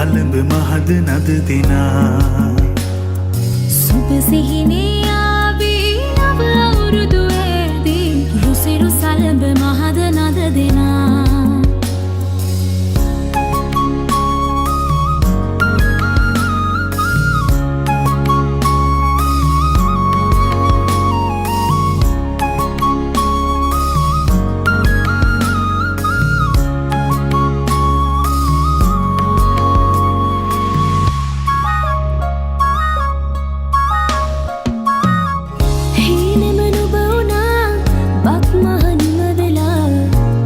සලඹ මහද නද දෙනා සුබ සිහිනේ ආවේ නව අවුරුදු ඇදී රුසිරු සලඹ මහද නද දෙනා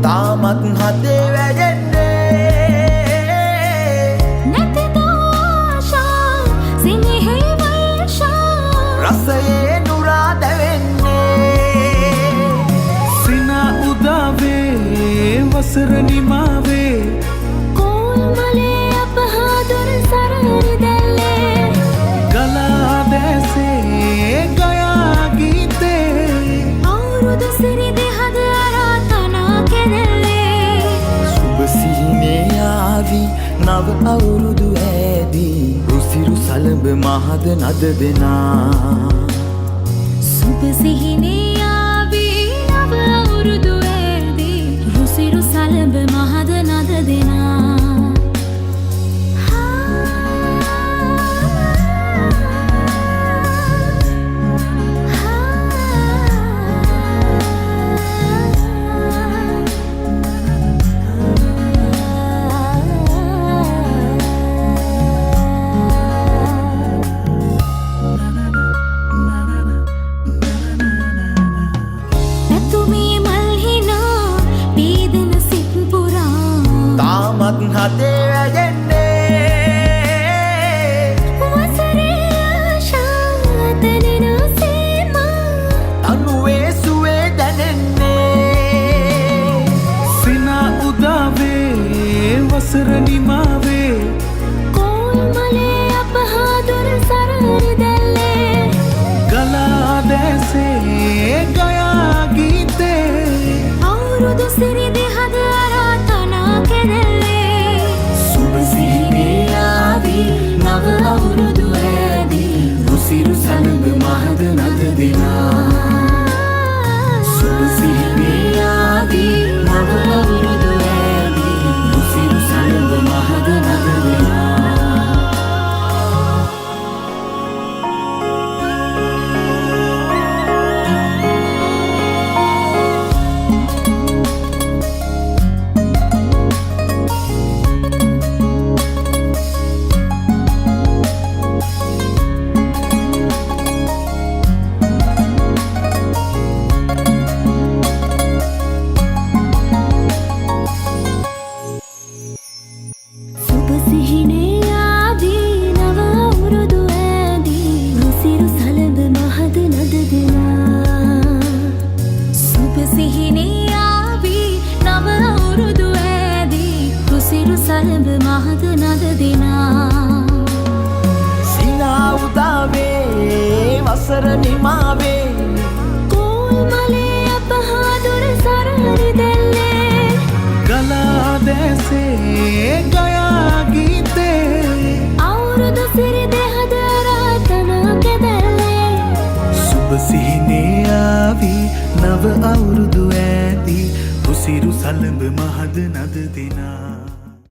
තාමත් හදේ වැඩෙන්නේ නැතිද ආශා සිනහේ වර්ෂා රසයේ නුරා දැවෙන්නේ සිනා උදාවේ වසර නිමාවේ කෝල් මලේ අපහාදුර සරහරි දැල්ලේ ගලා දැසේ ගයා ගීතේ අවුරුදු සිරිදි හද සිහිනේ ආවි නව අවුරුදු ඇදී රුසිරු සලඹ මහද නද දෙනා සුබ සිහිනේ ආවේ නව අවුරුදු ඇදී රුසිරු සලඹ මහද නද දෙනා හදේ වැඩෙන්නේ වසරේ ආශා තනෙන සීමා අනුවේ සුවේ දැනෙන්නේ සිනා උදාවේ වසර නිමාවේ කෝල් මලේ අපහාදුර සරහරි දැල්ලේ ගලා දැසේ ගයා ගීතේ අවුරුදු සිරිදි හද අරාතනා කෙරෙල්ලේ නව අවුරුදු ඇදී රුසිරු සලඹ මහද නද දෙනා සුබ සිහිනේ ආදී නව අවුරුදු ඇදී රුසිරු සලඹ මහද නද දෙනා සිහිනේ ආදී නව අවුරුදු ඇදී රුසිරු සලඹ මහද නද දෙනා සුබ සිහිනේ ආදී නව අවුරුදු ඇදී රුසිරු සලඹ මහද නද දෙනා සිනා උදාවේ වසර නිමාවේ කෝල් මලේ අපහාදුර සරහරි දැල්ලේ ගලා දැසේ ගයා ගීතේ අවුරුදු සිරිදි හද අරාතනා කෙරෙල්ලේ සුබ සිහිනේ ආවි නව අවුරුදු ඇදී රුසිරු සලඹ මහද නද දෙනා